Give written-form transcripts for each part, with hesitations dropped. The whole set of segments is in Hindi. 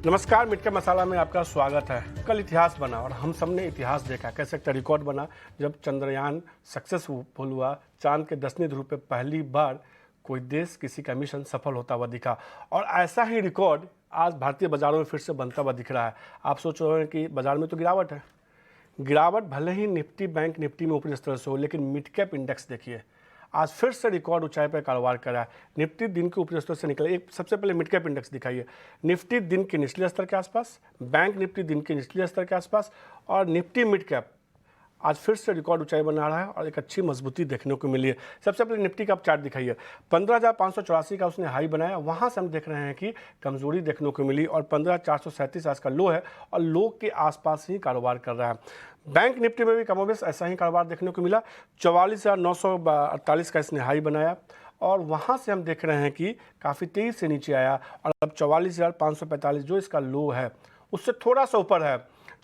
नमस्कार, मिट का मसाला में आपका स्वागत है। कल इतिहास बना और हम सब ने इतिहास देखा, कैसे एक रिकॉर्ड बना जब चंद्रयान सक्सेसफुल हुआ। चांद के 10वें ध्रुव पे पहली बार कोई देश किसी का मिशन सफल होता हुआ दिखा और ऐसा ही रिकॉर्ड आज भारतीय बाजारों में फिर से बनता हुआ दिख रहा है। आप सोच रहे हैं कि बाजार में तो गिरावट है। गिरावट भले ही निफ्टी बैंक निफ्टी में ऊपरी स्तर से हो, लेकिन मिड कैप इंडेक्स देखिए आज फिर से रिकॉर्ड ऊंचाई पर कारोबार कर रहा है। निफ्टी दिन के ऊपरी स्तर से निकला। एक सबसे पहले मिड कैप इंडेक्स दिखाइए। निफ्टी दिन के निचले स्तर के आसपास, बैंक निफ्टी दिन के निचले स्तर के आसपास और निफ्टी मिड कैप आज फिर से रिकॉर्ड ऊंचाई बना रहा है और एक अच्छी मजबूती देखने को मिली है। सबसे पहले निफ्टी का आप चार्ट दिखाइए। 15,584 का उसने हाई बनाया, वहां से हम देख रहे हैं कि कमजोरी देखने को मिली और 15,437 आज का लो है और लो के आसपास ही कारोबार कर रहा है। बैंक निफ्टी में भी कमोबेश ऐसा ही कारोबार देखने को मिला। 44,948 का इसने हाई बनाया और वहाँ से हम देख रहे हैं कि काफ़ी तेज़ी से नीचे आया और अब 44,545 जो इसका लो है उससे थोड़ा सा ऊपर है।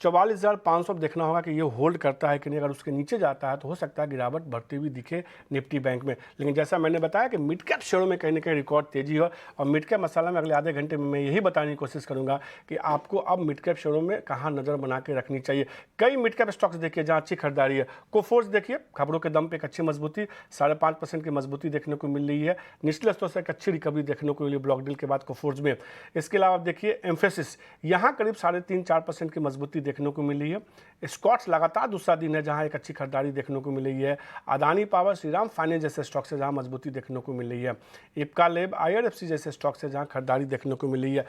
44,500 देखना होगा कि ये होल्ड करता है कि नहीं। अगर उसके नीचे जाता है तो हो सकता है गिरावट बढ़ती हुई दिखे निफ्टी बैंक में। लेकिन जैसा मैंने बताया कि मिड कैप शेयरों में कहीं ना कहीं रिकॉर्ड तेजी हो और मिड कैप मसाला में अगले आधे घंटे में मैं यही बताने की कोशिश करूंगा कि आपको अब मिड कैप शेयरों में कहाँ नज़र बना के रखनी चाहिए। कई मिड कैप स्टॉक्स देखिए जहाँ अच्छी खरीदारी है। कोफोर्स देखिए, खबरों के दम पर एक अच्छी मजबूती, 5.5% की मजबूती देखने को मिल रही है। निचले स्तर से एक अच्छी रिकवरी देखने को मिली ब्लॉक डील के बाद कोफोर्स में। इसके अलावा देखिए एम्फेसिस, यहाँ करीब 3.5-4% की मजबूती देखने को मिली है। स्कॉट्स लगातार दूसरा दिन है जहां एक अच्छी खरीदारी देखने को मिल रही है। अदानी पावर, श्रीराम फाइनेंस जैसे स्टॉक से जहां मजबूती देखने को मिल रही है। इप्का लैब, आईआरएफसी जैसे स्टॉक से जहां खरीदारी देखने को मिल रही है।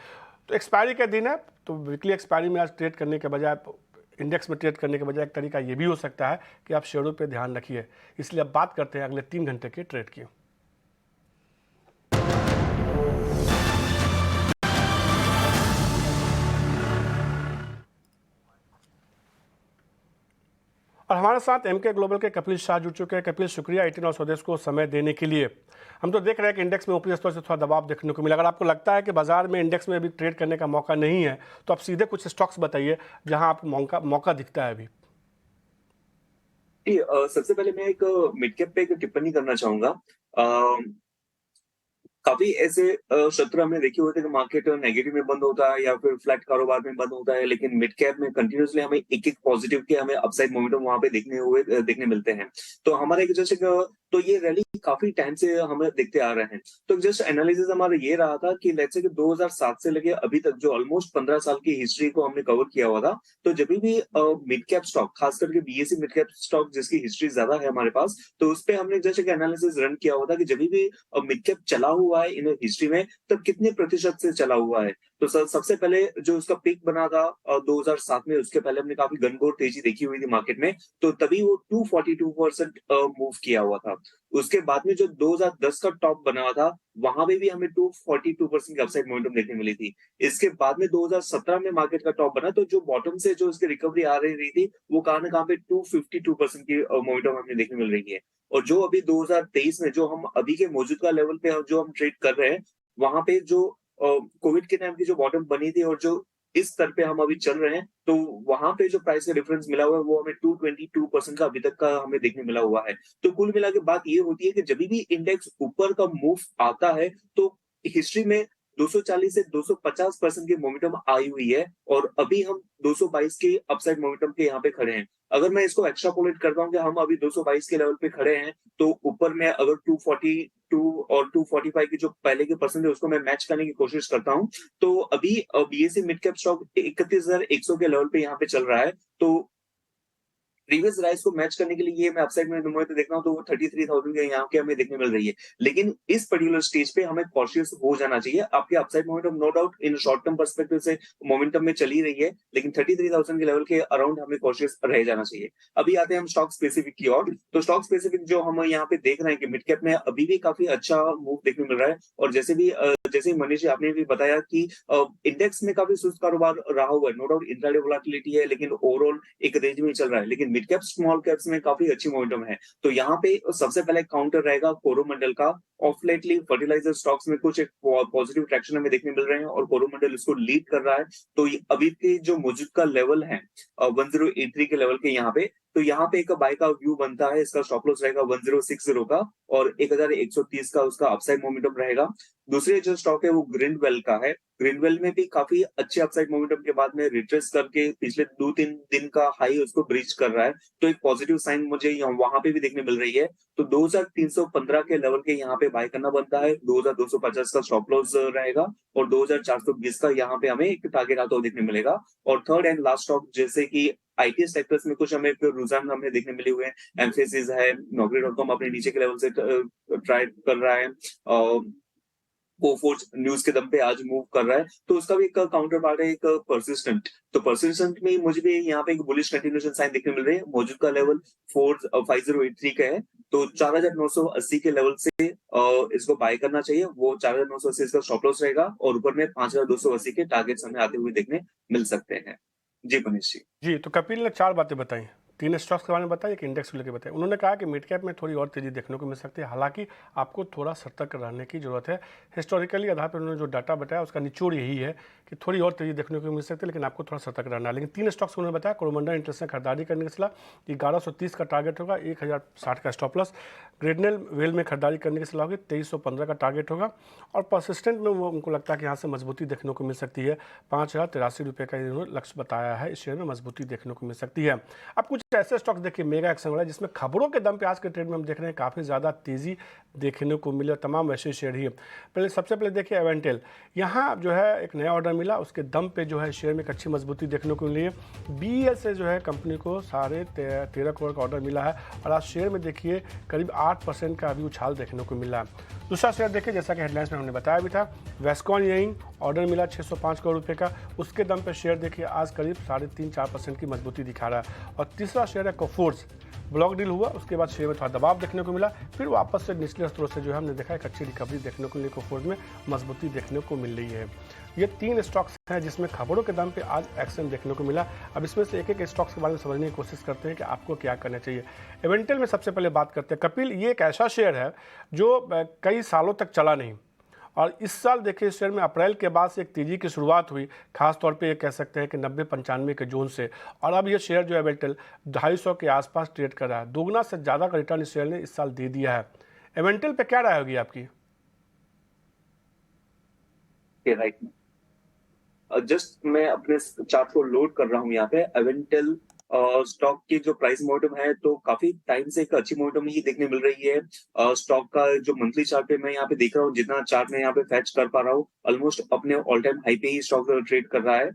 तो एक्सपायरी का दिन है तो वीकली एक्सपायरी में आज ट्रेड करने के बजाय, इंडेक्स में ट्रेड करने के बजाय एक तरीका ये भी हो सकता है कि आप शेयरों पर ध्यान रखिए। इसलिए अब बात करते हैं अगले 3 घंटे के ट्रेड की। और हमारे साथ एमके ग्लोबल के कपिल शाह जुड़ चुके हैं। कपिल, शुक्रिया 18 और स्वदेश को समय देने के लिए। हम तो देख रहे हैं कि इंडेक्स में ऊपरी स्तर से थोड़ा दबाव देखने को मिला। अगर आपको लगता है कि बाजार में इंडेक्स में अभी ट्रेड करने का मौका नहीं है तो आप सीधे कुछ स्टॉक्स बताइए जहां आपको मौका दिखता है अभी। सबसे पहले मैं एक मिड कैप पे एक टिप्पणी करना चाहूंगा। काफी ऐसे सत्र हमने देखे हुए थे कि मार्केट नेगेटिव में बंद होता है या फिर फ्लैट कारोबार में बंद होता है, लेकिन मिड कैप में कंटिन्यूसली हमें एक पॉजिटिव के हमें अपसाइड मोमेंटम वहां पे देखने मिलते हैं। तो हमारा एक जैसे तो ये रैली काफी टाइम से हमें देखते आ रहे हैं। तो जस्ट एनालिसिस हमारा ये रहा था कि लेट्स से कि 2007 से लेके अभी तक जो ऑलमोस्ट 15 साल की हिस्ट्री को हमने कवर किया हुआ था। तो जब भी मिड कैप स्टॉक, खास करके बीएसई मिड कैप स्टॉक जिसकी हिस्ट्री ज्यादा है हमारे पास, तो उस पे हमने जैसे कि एनालिसिस रन किया हुआ था कि जब भी मिड कैप चला हुआ है इन हिस्ट्री में, तब कितने प्रतिशत से चला हुआ है। तो सबसे पहले जो उसका पीक बना था 2007 में, उसके पहले हमने काफी गनगोर तेजी देखी हुई थी मार्केट में। तो तभी वो 242% मूव किया हुआ था। उसके बाद में जो 2010 का टॉप बना हुआ था, वहां पे भी हमें 242% की अपसाइड मोमेंटम देखने मिली थी। इसके बाद में 2017 में मार्केट का टॉप बना, तो जो बॉटम से जो उसकी रिकवरी आ रही थी, वो कहां ना कहां पे 252% की मोमेंटम हमें देखने मिल रही है। और जो अभी 2023 में जो हम अभी के मौजूदा लेवल पे जो हम ट्रेड कर रहे हैं, वहां पे जो कोविड के टाइम की जो बॉटम बनी थी और जो इस स्तर पे हम अभी चल रहे हैं, तो वहां पे जो प्राइस का डिफरेंस मिला हुआ है वो हमें 222% का अभी तक का हमें देखने मिला हुआ है। तो कुल मिला के बात ये होती है कि जब भी इंडेक्स ऊपर का मूव आता है, तो हिस्ट्री में 240 से 250% की मोमेंटम आई हुई है और अभी हम 222 के अपसाइड मोमेंटम के यहाँ पे खड़े हैं। अगर मैं इसको एक्स्ट्रापोलेट करता हूँ कि हम अभी 222 के लेवल पे खड़े हैं, तो ऊपर में अगर 242 और 245 की जो पहले के परसेंट है उसको मैं मैच करने की कोशिश करता हूँ, तो अभी बीएसई मिड कैप स्टॉक 31,100 के लेवल पे यहाँ पे चल रहा है। तो प्रीवियस राइज को मैच करने के लिए ये मैं अपसाइड में मोमेंट देख रहा हूँ, तो वो 33,000 के यहाँ के हमें देखने मिल रही है। लेकिन इस पर्टिकुलर स्टेज पे हमें कॉशियस हो जाना चाहिए। आपके upside momentum no doubt in short term perspective से मोमेंटम में चली रही है, लेकिन 33,000 के लेवल के अराउंड हमें कॉशियस रह जाना चाहिए। अभी आते हैं हम स्टॉक स्पेसिफिक की ओर। तो स्टॉक स्पेसिफिक जो हम यहाँ पे देख रहे हैं कि मिड कैप में अभी भी काफी अच्छा मूव देखने मिल रहा है। और जैसे मनीष जी आपने भी बताया कि इंडेक्स में काफी सुस्त कारोबार रहा हुआ है। नो डाउट इंट्राडे वोलेटिलिटी है, लेकिन ओवरऑल एक रेंज में चल रहा है। लेकिन मिड कैप स्मॉल कैप्स में काफी अच्छी मोमेंटम है। तो यहाँ पे सबसे पहले काउंटर रहेगा कोरोमंडल का। ऑफ लेटली फर्टिलाइजर स्टॉक्स में कुछ एक पॉजिटिव ट्रैक्शन हमें देखने मिल रहे हैं और कोरोमंडल इसको लीड कर रहा है। तो अभी के जो मौजूदा लेवल है 1083 के लेवल के यहाँ पे, तो यहाँ पे एक बाय का व्यू बनता है, इसका स्टॉप लॉस रहेगा 1060 का और 1130 का उसका अपसाइड मोमेंटम रहेगा। दूसरे जो स्टॉक है वो ग्रिंडवेल का है। ग्रिंडवेल में भी काफ़ी अच्छे अपसाइड मोमेंटम के बाद में रिट्रेस करके पिछले 2-3 दिन का हाई उसको ब्रीच कर रहा है। तो एक पॉजिटिव साइन मुझे वहाँ पे भी देखने मिल रही है। तो 2315 के लेवल के यहाँ पे बाय करना बनता है, 2250 का स्टॉप लॉस रहेगा और 2420 का यहाँ पे हमें एक टारगेट आता हुआ देखने मिलेगा। और थर्ड एंड लास्ट स्टॉक जैसे कि आईटी सेक्टर्स में कुछ हमें रुझान हमें देखने मिले हुए हैं। एम्फेसिस है, नौकरी.com अपने नीचे के लेवल से ट्राई कर रहा है। कोफोर्ज न्यूज के दम पे आज मूव कर रहा है, तो उसका भी एक काउंटर पार्ट है, एक परसिस्टेंट। तो परसिस्टेंट में मुझे भी यहाँ पे एक बुलिश कंटिन्यूएशन साइन देखने मिल रही है। मौजूदा लेवल 5083 का है, तो 4980 के लेवल से इसको बाय करना चाहिए। वो 4980 इसका स्टॉप लॉस रहेगा और ऊपर में 5280 के टारगेट्स हमें आते हुए देखने मिल सकते हैं। जी मनीष जी। जी, तो कपिल ने 4 बातें बताई। 3 स्टॉक्स के बारे में बताया, एक इंडेक्स को लेकर बताया। उन्होंने कहा कि मिड कैप में थोड़ी और तेज़ी देखने को मिल सकती है, हालांकि आपको थोड़ा सतर्क रहने की ज़रूरत है। हिस्टोरिकली आधार पर उन्होंने जो डाटा बताया उसका निचोड़ यही है कि थोड़ी और तेज़ी देखने को मिल सकती है, लेकिन आपको थोड़ा सतर्क रहना है। लेकिन 3 स्टॉक्स उन्होंने बताया। कोरोमंडल इंटरेस्ट ने खरीदारी करने की सलाह, 1130 का टारगेट होगा, 1060 का स्टॉप लॉस। ग्रेडनेल वेल में खरीदारी करने की सलाह होगी, 2315 का टारगेट होगा। और परसिस्टेंट में वो उनको लगता है कि यहाँ से मजबूती देखने को मिल सकती है, 5083 रुपये का इन्होंने लक्ष्य बताया है। इस शेयर में मजबूती देखने को मिल सकती है। अब कुछ ऐसे स्टॉक्स देखिए मेगा एक्शन वाला, जिसमें खबरों के दम पे आज के ट्रेड में हम देख रहे हैं काफ़ी ज़्यादा तेज़ी देखने को मिले, और तमाम वैसे शेयर ही है। सबसे पहले देखिए एवेंटेल, यहाँ जो है एक नया ऑर्डर मिला, उसके दम पे जो है शेयर में एक अच्छी मजबूती देखने को मिली है। BEL से जो है कंपनी को 13.5 करोड़ का ऑर्डर मिला है और आज शेयर में देखिए करीब 8% का अभी उछाल देखने को मिला है। दूसरा शेयर देखिए, जैसा कि हेडलाइंस में हमने बताया भी था, वेस्कॉन यंग ऑर्डर मिला 605 करोड़ रुपये का, उसके दम पे शेयर देखिए आज करीब 3.5-4% की मजबूती दिखा रहा है। और तीसरा शेयर है कोफोर्ज, ब्लॉक डील हुआ, उसके बाद शेयर में थोड़ा दबाव देखने को मिला, फिर वापस से निचले स्तरों से जो है हमने देखा एक अच्छी रिकवरी देखने को मिली, कोफोर्ज में मजबूती देखने को मिल रही है। ये 3 स्टॉक्स हैं जिसमें खबरों के दम पे आज एक्शन देखने को मिला। अब इसमें से एक एक स्टॉक्स के बारे में समझने की कोशिश करते हैं कि आपको क्या करना चाहिए। एवेंटेल में सबसे पहले बात करते हैं। कपिल, ये एक ऐसा शेयर है जो कई सालों तक चला नहीं, और इस साल देखिए शेयर में अप्रैल के बाद से एक तेज़ी की शुरुआत हुई, खास तौर पे ये कह सकते हैं कि 90-95 के जोन से, और अब ये शेयर जो है एवेंटेल 250 के आसपास ट्रेड कर रहा है। दोगुना से ज़्यादा का रिटर्न इस शेयर ने इस साल दे दिया है। एवेंटेल पे क्या राय होगी आपकी? राइट, जस्ट मैं अपने चार्ट को लोड कर रहा हूँ यहाँ पे। एवेंटेल स्टॉक की जो प्राइस मोमेंटम है तो काफी टाइम से एक अच्छी मोमेंटम ही देखने मिल रही है। स्टॉक का जो मंथली चार्ट पे मैं यहाँ पे देख रहा हूँ, जितना चार्ट में यहाँ पे फैच कर पा रहा हूँ, ऑलमोस्ट अपने ऑल टाइम हाई पे ही स्टॉक ट्रेड कर रहा है।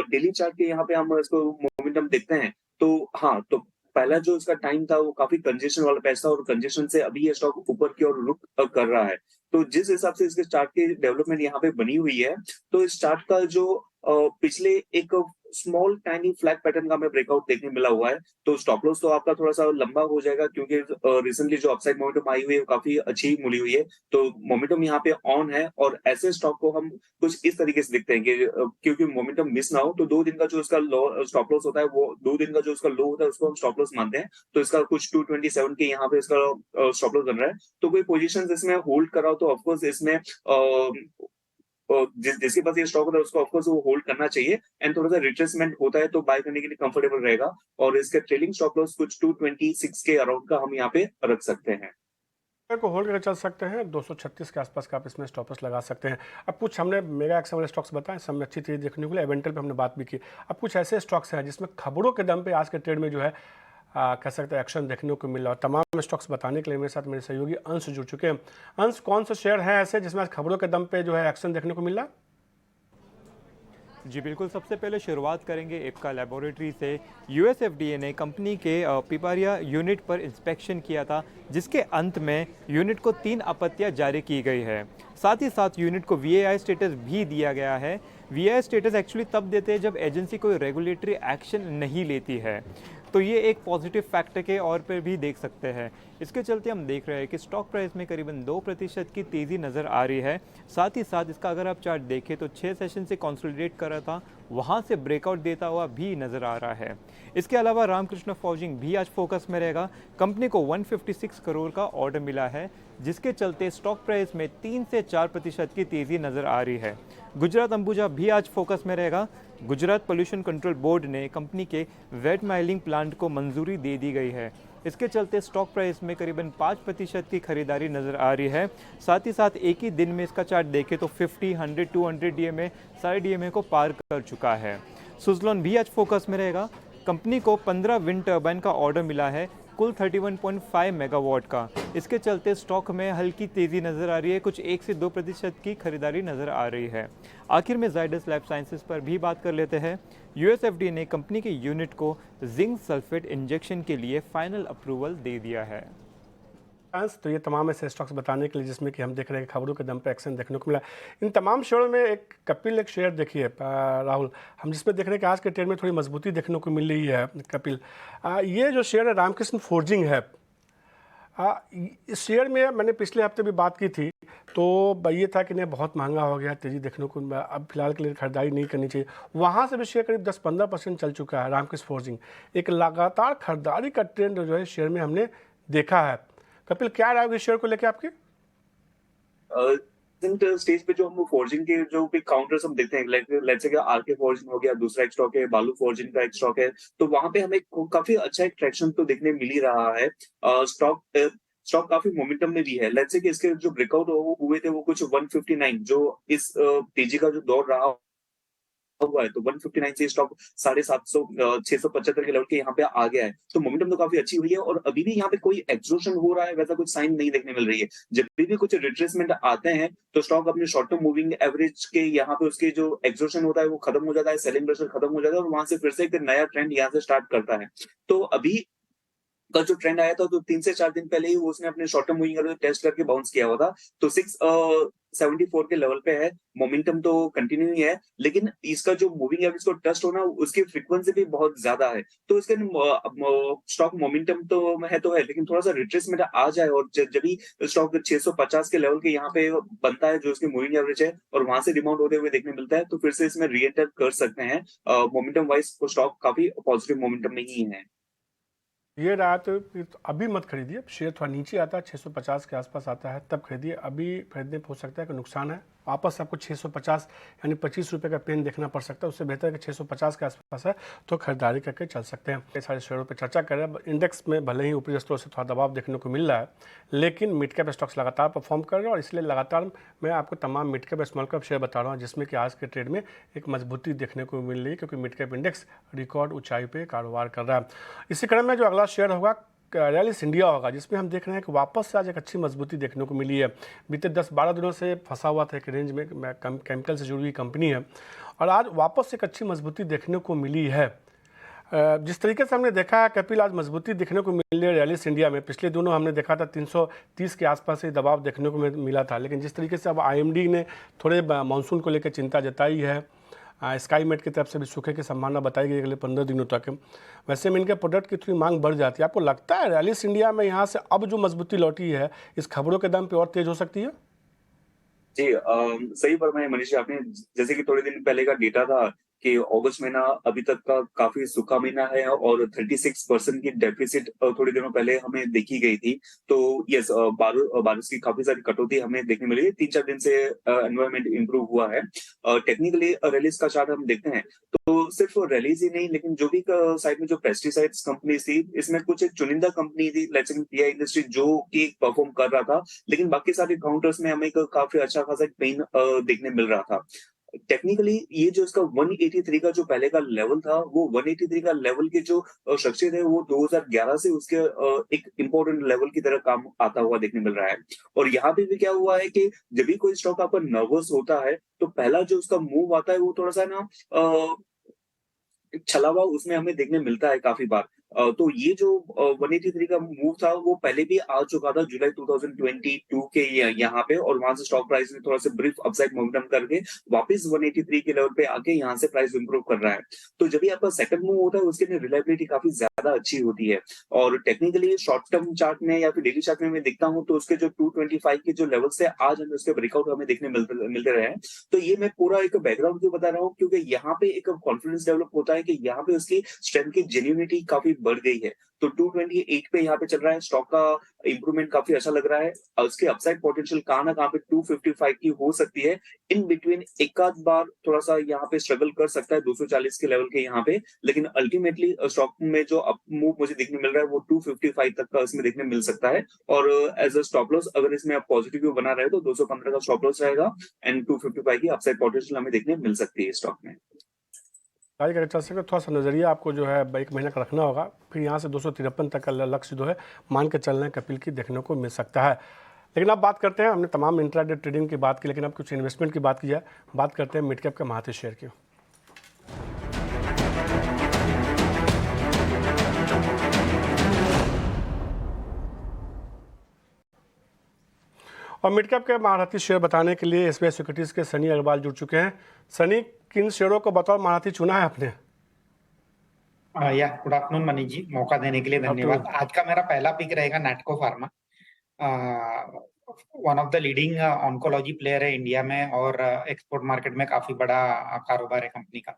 डेली चार्ट के यहाँ पे हम इसको मोमेंटम देखते हैं तो हाँ, तो पहला जो इसका टाइम था वो काफी कंजेशन वाला पैसा, और कंजेशन से अभी ये स्टॉक ऊपर की ओर रुक कर रहा है। तो जिस हिसाब से इसके चार्ट की डेवलपमेंट यहाँ पे बनी हुई है, तो इस चार्ट का जो पिछले एक स्मॉल टाइनी फ्लैग पैटर्न का हमें ब्रेकआउट देखने मिला हुआ है। तो स्टॉप लॉस तो आपका थोड़ा सा लंबा हो जाएगा, क्योंकि रिसेंटली जो अपसाइड मोमेंटम आई हुई है वो काफी अच्छी मिली हुई है। तो मोमेंटम यहाँ पे ऑन है, और ऐसे स्टॉक को हम कुछ इस तरीके से देखते हैं कि क्योंकि मोमेंटम मिस ना हो, तो 2 दिन का जो इसका लो स्टॉप लॉस होता है, वो 2 दिन का जो इसका लो होता है उसको हम स्टॉप लॉस मानते हैं। तो इसका कुछ 227 के यहाँ पे इसका स्टॉप लॉस बन रहा है। तो कोई पोजीशन इसमें होल्ड कर रहा हो तो ऑफकोर्स इसमें जिसके पास ये स्टॉक होता है उसको ऑफकोर्स वो होल्ड करना चाहिए, एंड थोड़ा सा रिट्रेसमेंट होता है तो बाय करने के लिए कंफर्टेबल रहेगा। और इसका ट्रेलिंग स्टॉप लॉस कुछ 226 के अराउंड का हम यहाँ पे रख सकते हैं। को होल्ड करके चल सकते हैं, 236 के आसपास का आप इसमें स्टॉप लॉस लगा सकते हैं। अब कुछ हमने मेगा एक्शन वाले स्टॉक्स बताए, सब में अच्छी चीज़ देखने को मिली। एवेंटल पे हमने बात भी की। अब कुछ ऐसे स्टॉक्स हैं जिसमें खबरों के दम पे आज के ट्रेड में जो है कह सकते हैं एक्शन देखने को मिला, और तमाम स्टॉक्स बताने के लिए मेरे साथ मेरे सहयोगी अंश जुड़ चुके हैं। अंश, कौन से शेयर हैं ऐसे जिसमें आज खबरों के दम पे जो है एक्शन देखने को मिला? जी बिल्कुल, सबसे पहले शुरुआत करेंगे एप्का लैबोरेटरी से। US FDA ने कंपनी के पिपारिया यूनिट पर इंस्पेक्शन किया था, जिसके अंत में यूनिट को 3 आपत्तियां जारी की गई है। साथ ही साथ यूनिट को VAI स्टेटस भी दिया गया है। VAI स्टेटस एक्चुअली तब देते हैं जब एजेंसी कोई रेगुलेटरी एक्शन नहीं लेती है, तो ये एक पॉजिटिव फैक्टर के और पर भी देख सकते हैं। इसके चलते हम देख रहे हैं कि स्टॉक प्राइस में करीबन 2% की तेज़ी नज़र आ रही है। साथ ही साथ इसका अगर आप चार्ट देखें तो 6 सेशन से कंसोलिडेट कर रहा था, वहाँ से ब्रेकआउट देता हुआ भी नज़र आ रहा है। इसके अलावा रामकृष्ण फॉर्जिंग भी आज फोकस में रहेगा। कंपनी को 156 करोड़ का ऑर्डर मिला है, जिसके चलते स्टॉक प्राइस में 3 से 4% की तेज़ी नज़र आ रही है। गुजरात अंबुजा भी आज फोकस में रहेगा। गुजरात पोल्यूशन कंट्रोल बोर्ड ने कंपनी के वेट माइलिंग प्लांट को मंजूरी दे दी गई है। इसके चलते स्टॉक प्राइस में करीबन 5% की खरीदारी नजर आ रही है। साथ ही साथ एक ही दिन में इसका चार्ट देखें तो 50, 100, 200 डीएमए सारे डीएमए को पार कर चुका है। सुजलॉन भी आज फोकस में रहेगा। कंपनी को 15 विंड टर्बाइन का ऑर्डर मिला है, कुल 31.5 मेगावाट का। इसके चलते स्टॉक में हल्की तेजी नजर आ रही है, कुछ 1 से 2% की खरीदारी नजर आ रही है। आखिर में जाइडस लाइफ साइंसेज पर भी बात कर लेते हैं। यूएसएफडीए ने कंपनी के यूनिट को जिंक सल्फेट इंजेक्शन के लिए फाइनल अप्रूवल दे दिया है। तो ये तमाम ऐसे स्टॉक्स बताने के लिए जिसमें कि हम देख रहे हैं कि खबरों के दम पे एक्शन देखने को मिला। इन तमाम शेयरों में एक कपिल एक शेयर देखिए राहुल, हम जिसमें देख रहे हैं कि आज के ट्रेड में थोड़ी मजबूती देखने को मिल रही है। कपिल ये जो शेयर है रामकृष्ण फोर्जिंग है, इस शेयर में मैंने पिछले हफ्ते भी बात की थी, तो ये था कि नहीं बहुत महंगा हो गया, तेज़ी देखने को अब फिलहाल के लिए खरीदारी नहीं करनी चाहिए। वहाँ से भी शेयर करीब 10-15% चल चुका है रामकृष्ण फोर्जिंग। एक लगातार खरीदारी का ट्रेंड जो है शेयर में हमने देखा है। कपिल क्या राय होगी शेयर को लेके आपकी? स्टेज पे जो हम फोर्जिंग के जो भी काउंटर्स हम देखते हैं, लेट्स से आरके फोर्जिंग हो गया, दूसरा एक स्टॉक है बालू फोर्जिंग का एक स्टॉक है, तो वहां पे हमें काफी अच्छा एक ट्रैक्शन तो देखने मिल ही रहा है। स्टॉक काफी मोमेंटम में भी है। लेट्स से कि इसके जो ब्रेकआउट हुए थे वो कुछ 159 जो इस तेजी का जो दौर रहा हुआ है, तो 159 से स्टॉक 750 675 के लेवल के यहाँ पे आ गया है, तो मोमेंटम तो काफी अच्छी हुई है। और अभी भी यहाँ पे कोई एक्सोशन हो रहा है वैसा कुछ साइन नहीं देखने मिल रही है। जब भी कुछ रिट्रेसमेंट आते हैं तो स्टॉक अपने शॉर्ट टर्म मूविंग एवरेज के यहाँ पे उसके जो एक्सोशन होता है वो खत्म हो जाता है, सेलिंग प्रेशर खत्म हो जाता है और वहां से फिर से एक नया ट्रेंड यहाँ से स्टार्ट करता है। तो अभी का जो ट्रेंड आया था तो 3 से 4 दिन पहले ही उसने अपने short term moving average test करके बाउंस किया हुआ था, तो 674 के लेवल पे है। मोमेंटम तो कंटिन्यू ही है, लेकिन इसका जो मूविंग एवरेज को टच होना उसकी फ्रीक्वेंसी भी बहुत ज्यादा है। तो इसके स्टॉक मोमेंटम तो है, लेकिन थोड़ा सा रिट्रेसमेंट आ जाए और जब भी स्टॉक 650 के लेवल के यहाँ पे बनता है जो इसकी मूविंग एवरेज है और वहां से रिबाउंड होते हुए देखने मिलता है, तो फिर से इसमें री एंटर कर सकते हैं। मोमेंटम वाइज स्टॉक काफी पॉजिटिव मोमेंटम में ही है। ये रहा तो अभी मत खरीदिए, शेयर थोड़ा नीचे आता है 650 के आसपास आता है तब खरीदिए। अभी खरीदने हो सकता है कि नुकसान है, वापस आपको 650 यानी 25 रुपये का पेन देखना पड़ सकता है। उससे बेहतर है कि 650 के आसपास है तो खरीदारी करके चल सकते हैं। कई सारे शेयरों पर चर्चा कर रहे हैं। इंडेक्स में भले ही ऊपरी स्तरों से थोड़ा दबाव देखने को मिल रहा है, लेकिन मिड कैप स्टॉक्स लगातार परफॉर्म कर रहे हैं और इसलिए लगातार मैं आपको तमाम mid cap small cap share बता रहा हूँ जिसमें कि आज के ट्रेड में एक मजबूती देखने को मिल रही है, क्योंकि मिड कैप इंडेक्स रिकॉर्ड ऊंचाई पे कारोबार कर रहा है। इसी क्रम में जो अगला शेयर होगा रैलिस इंडिया होगा, जिसमें हम देख रहे हैं कि वापस से आज एक अच्छी मजबूती देखने को मिली है। बीते 10-12 दिनों से फंसा हुआ था एक रेंज में, केमिकल से जुड़ी हुई कंपनी है और आज वापस एक अच्छी मजबूती देखने को मिली है। जिस तरीके से हमने देखा है कपिल, आज मजबूती देखने को मिली है रैलिस इंडिया में। पिछले दिनों हमने देखा था 330 के आसपास से दबाव देखने को मिला था, लेकिन जिस तरीके से अब आईएमडी ने थोड़े मानसून को लेकर चिंता जताई है, स्काईमेट की तरफ से भी सूखे की संभावना बताई गई अगले 15 दिनों तक, वैसे में इनके प्रोडक्ट की थोड़ी मांग बढ़ जाती है। आपको लगता है रैलिस इंडिया में यहाँ से अब जो मजबूती लौटी है इस खबरों के दम पे और तेज हो सकती है? जी, सही फरमाया मनीष आपने। जैसे कि थोड़े दिन पहले का डेटा था कि अगस्त महीना अभी तक का काफी सूखा महीना है और 36% की डेफिसिट थोड़े दिनों पहले हमें देखी गई थी। तो यस, बारिश की काफी सारी कटौती हमें देखने मिली है। 3-4 दिन से एनवायरमेंट इंप्रूव हुआ है। टेक्निकली रैलीज का चार्ट हम देखते हैं तो सिर्फ रैलीज ही नहीं, लेकिन जो भी साइड में जो पेस्टिसाइड्स कंपनी थी, इसमें कुछ एक चुनिंदा कंपनी थी लेट्स से पीआई इंडस्ट्री जो कि परफॉर्म कर रहा था, लेकिन बाकी सारे काउंटर्स में हमें एक काफी अच्छा खासा एक पेन देखने मिल रहा था। टेक्निकली ये जो इसका 183 का जो पहले का लेवल था, वो 183 का लेवल के जो स्ट्रक्चर है वो 2011 से उसके एक इंपॉर्टेंट लेवल की तरह काम आता हुआ देखने मिल रहा है। और यहाँ पे भी क्या हुआ है कि जब भी कोई स्टॉक आपका नर्वस होता है तो पहला जो उसका मूव आता है वो थोड़ा सा ना छलावा उसमें हमें देखने मिलता है काफी बार। तो ये जो 183 का मूव था वो पहले भी आ चुका था जुलाई 2022 के यहाँ पे, और वहां से स्टॉक प्राइस ने थोड़ा सा ब्रीफ अपसाइड मोमेंटम करके वापस 183 के लेवल पे आके यहाँ से प्राइस इंप्रूव कर रहा है। तो जब भी आपका सेकंड मूव होता है उसके लिए रिलायबिलिटी काफी ज्यादा अच्छी होती है। और टेक्निकली शॉर्ट टर्म चार्ट में या फिर डेली चार्ट में मैं देखता हूँ तो उसके जो 225 के जो लेवल से आज हमें उसके ब्रेकआउट हमें देखने मिलते रहे हैं। तो ये मैं पूरा एक बैकग्राउंड क्यों बता रहा हूँ, क्योंकि यहाँ पे एक कॉन्फिडेंस डेवलप होता है कि यहाँ पे उसकी स्ट्रेंथ की जेन्युइनिटी काफी बढ़ गई है। तो 228 पे यहाँ पे चल रहा है, स्टॉक का इंप्रूवमेंट काफ़ी अच्छा लग रहा है। उसकी अपसाइड पोटेंशियल कहाँ न कहाँ पे 255 की हो सकती है। इन बिटवीन एक आध बार थोड़ा-सा यहाँ पे स्ट्रगल कर सकता है 240 के लेवल के यहाँ पे, लेकिन अल्टीमेटली स्टॉक में जो अप मूव मुझे देखने मिल रहा है वो 255 तक का इसमें देखने मिल सकता है। और एज़ अ स्टॉप लॉस अगर इसमें आप पॉजिटिव व्यू बना रहे हो तो 215 का स्टॉप लॉस रहेगा एंड 255 की अपसाइड पोटेंशियल हमें देखने मिल सकती है स्टॉक में। गाड़ी का चल सके थोड़ा सा नज़रिया आपको जो है 1 महीने का रखना होगा, फिर यहाँ से 253 तक का लक्ष्य जो है मान के चलने कपिल की देखने को मिल सकता है। लेकिन अब बात करते हैं, हमने तमाम इंट्राडे ट्रेडिंग की बात की, लेकिन अब कुछ इन्वेस्टमेंट की बात की जाए। बात करते हैं मिड कैप के महारथी शेयर की। और मिड कैप के महारथी शेयर बताने के लिए एसबीआई सिक्योरिटीज़ के सनी अग्रवाल जुड़ चुके हैं। सनी, किन शेयरों को बतौर महारथी चुना है आपने? या गुड आफ्टरनून मनीष जी, मौका देने के लिए धन्यवाद। आज का मेरा पहला पिक रहेगा Natco pharma. One of the leading oncology player है इंडिया में और एक्सपोर्ट मार्केट में काफी बड़ा कारोबार है कंपनी का।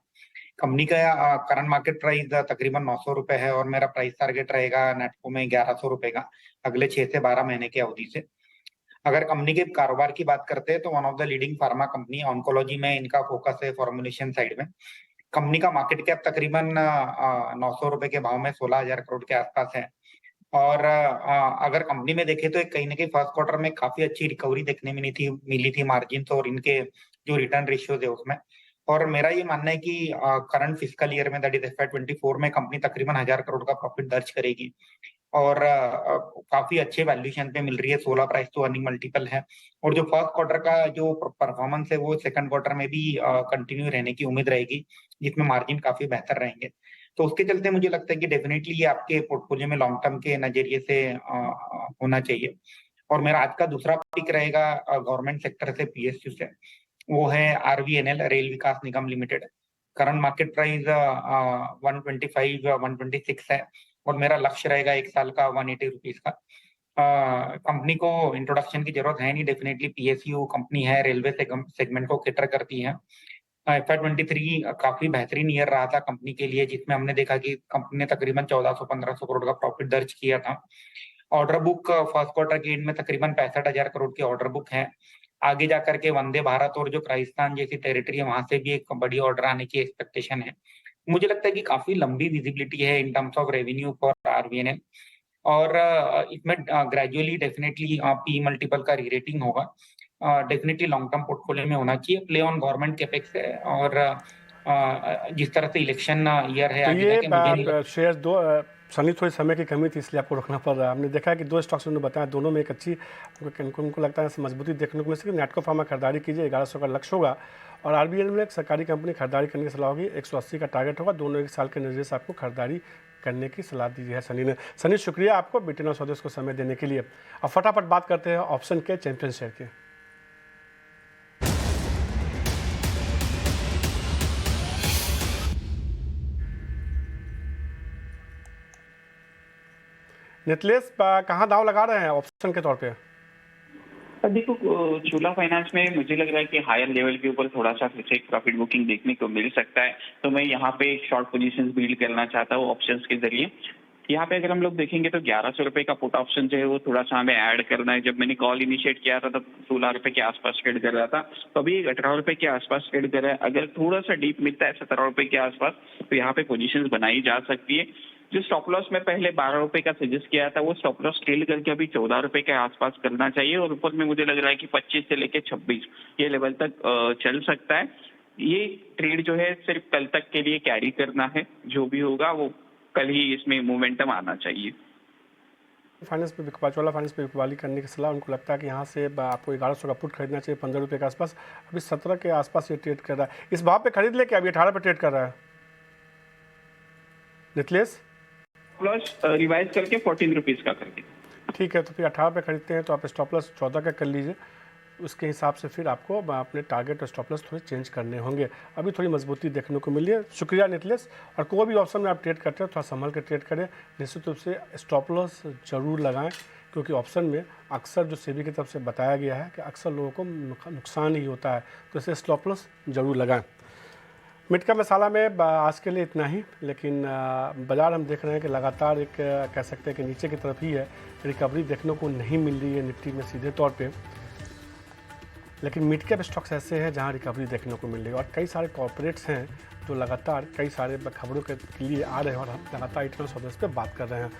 कंपनी का करंट मार्केट प्राइस तकरीबन 900 रुपए है और मेरा प्राइस टारगेट रहेगा नेटको में 1100 रुपए का अगले 6 से 12 महीने की अवधि से। अगर कंपनी के कारोबार की बात करते हैं तो one of the leading pharma company, oncology में इनका फोकस है, फॉर्मुलेशन साइड में। कंपनी का मार्केट कैप तकरीबन 900 रुपए के भाव में 16,000 करोड़ के आसपास है। और अगर कंपनी में देखें तो कहीं ना कहीं फर्स्ट क्वार्टर में काफी अच्छी रिकवरी देखने मिली थी मार्जिन और इनके जो रिटर्न रेशियोज है उसमें। और मेरा ये मानना है कि करंट फिस्कल ईयर में दैट इज FY24 में कंपनी तकरीबन 1,000 करोड़ का प्रॉफिट दर्ज करेगी और काफी अच्छे वैल्यूएशन पे मिल रही है। 16 प्राइस टू अर्निंग मल्टीपल है और जो फर्स्ट क्वार्टर का जो परफॉर्मेंस है वो सेकंड क्वार्टर में भी कंटिन्यू रहने की उम्मीद रहेगी, जिसमें मार्जिन काफी बेहतर रहेंगे। तो उसके चलते मुझे लगता है कि डेफिनेटली ये आपके पोर्टफोलियो में लॉन्ग टर्म के नजरिए से होना चाहिए। और मेरा आज का दूसरा पिक रहेगा गवर्नमेंट सेक्टर से, PSU से, वो है RVNL, रेल विकास निगम लिमिटेड। करंट मार्केट प्राइस 125 126 है और मेरा लक्ष्य रहेगा 1 साल का 180 रुपीज का। कंपनी को इंट्रोडक्शन की जरूरत है नहीं, डेफिनेटली PSU कंपनी है, रेलवे सेगमेंट को कैटर करती है। FY23 काफी बेहतरीन ईयर रहा था कंपनी के लिए, जिसमें हमने देखा कि कंपनी ने तकरीबन 1400-1500 करोड़ का प्रॉफिट दर्ज किया था। ऑर्डर बुक फर्स्ट क्वार्टर के एंड में तकरीबन 65,000 करोड़ की ऑर्डर बुक है। आगे जाकर के वंदे भारत और जो राजस्थान जैसी टेरिटरी है वहां से भी एक बड़ी ऑर्डर आने की एक्सपेक्टेशन है। मुझे लगता है कि काफी लंबी विजिबिलिटी है in terms of revenue for RVNL और इसमें ग्रेजुअली डेफिनेटली पी मल्टीपल का रीरेटिंग होगा। डेफिनेटली लॉन्ग टर्म पोर्टफोलियो में होना चाहिए। प्ले ऑन गवर्नमेंट कैपेक्स है और जिस तरह से इलेक्शन ईयर है तो आगे जाके, मुझे नहीं ये शेयर दो सनी, थोड़ी समय की कमी थी इसलिए आपको रखना पड़ रहा है। हमने देखा है कि 2 स्टॉक्स उन्होंने बताया, दोनों में एक अच्छी उनको लगता है मजबूती देखने को मिल सके। नैटको फार्मा खरीदारी कीजिए, 1100 का लक्ष्य होगा और RVNL में एक सरकारी कंपनी खरीदारी करने की सलाह होगी, 180 का टारगेट होगा। दोनों 1 साल के नजरिए से आपको खरीदारी करने की सलाह दी है सनी ने। सनी, शुक्रिया आपको BT Now स्वदेश को समय देने के लिए। अब फटाफट बात करते हैं ऑप्शन के चैंपियन शेयर की। नितलेश, कहाँ दाव लगा रहे हैं ऑप्शन के तौर पे? देखो, चोला फाइनेंस में मुझे लग रहा है कि हायर लेवल के ऊपर थोड़ा सा फिर से एक प्रॉफिट बुकिंग देखने को मिल सकता है, तो मैं यहाँ पे शॉर्ट पोजीशंस बिल्ड करना चाहता हूँ ऑप्शंस के जरिए। यहाँ पे अगर हम लोग देखेंगे तो 1100 रुपए का पुट ऑप्शन जो है वो थोड़ा सा हमें ऐड करना है। जब मैंने कॉल इनिशिएट किया था तब 16 रुपए के आसपास ट्रेड कर रहा था, तो अभी 18 रुपए के आसपास ट्रेड कर रहा है। अगर थोड़ा सा डीप मिलता है 17 रुपए के आसपास तो यहाँ पे पोजीशंस बनाई जा सकती है। जो स्टॉप लॉस में पहले 12 रुपए का सजेस्ट किया था वो स्टॉप लॉस स्केल करके अभी 14 रुपए के आसपास करना चाहिए और ऊपर में मुझे लग रहा है कि 25 से लेके 26 ये लेवल तक चल सकता है। ये ट्रेड जो है सिर्फ कल तक के लिए कैरी करना है, जो भी होगा वो कल ही इसमें मोमेंटम आना चाहिए। फाइनेंस पे चोला फाइनेंस पे बिकवाली करने की सलाह, उनको लगता है कि यहाँ से आपको 1100 का पुट खरीदना चाहिए 15 रुपये के आसपास। अभी 17 के आसपास ये ट्रेड कर रहा है, इस भाव पे खरीद ले कि अभी 18 पे ट्रेड कर रहा है नितलेश? प्लस रिवाइज करके 14 रुपीज का करके। ठीक है, तो फिर 18 पे खरीदते हैं तो आप स्टॉप लॉस 14 का कर लीजिए, उसके हिसाब से फिर आपको अपने टारगेट और स्टॉप लॉस थोड़े चेंज करने होंगे। अभी थोड़ी मजबूती देखने को मिली है। शुक्रिया नितलेश। और कोई भी ऑप्शन में आप ट्रेड करते हो थोड़ा संभल के ट्रेड करें, निश्चित रूप से स्टॉप लॉस जरूर लगाएं, क्योंकि ऑप्शन में अक्सर जो सेबी की तरफ से बताया गया है कि अक्सर लोगों को नुकसान ही होता है, तो इसे स्टॉप लॉस जरूर लगाएं। मिड कैप मसाला में आज के लिए इतना ही, लेकिन बाज़ार हम देख रहे हैं कि लगातार एक कह सकते हैं कि नीचे की तरफ ही है, रिकवरी देखने को नहीं मिल रही है निफ्टी में सीधे तौर पे। लेकिन मिड कैप स्टॉक्स ऐसे हैं जहां रिकवरी देखने को मिल रही है और कई सारे कॉर्पोरेट्स हैं जो लगातार कई सारे खबरों के लिए आ रहे हैं और हम लगातार इटर्नल सॉल्वेंस पे बात कर रहे हैं।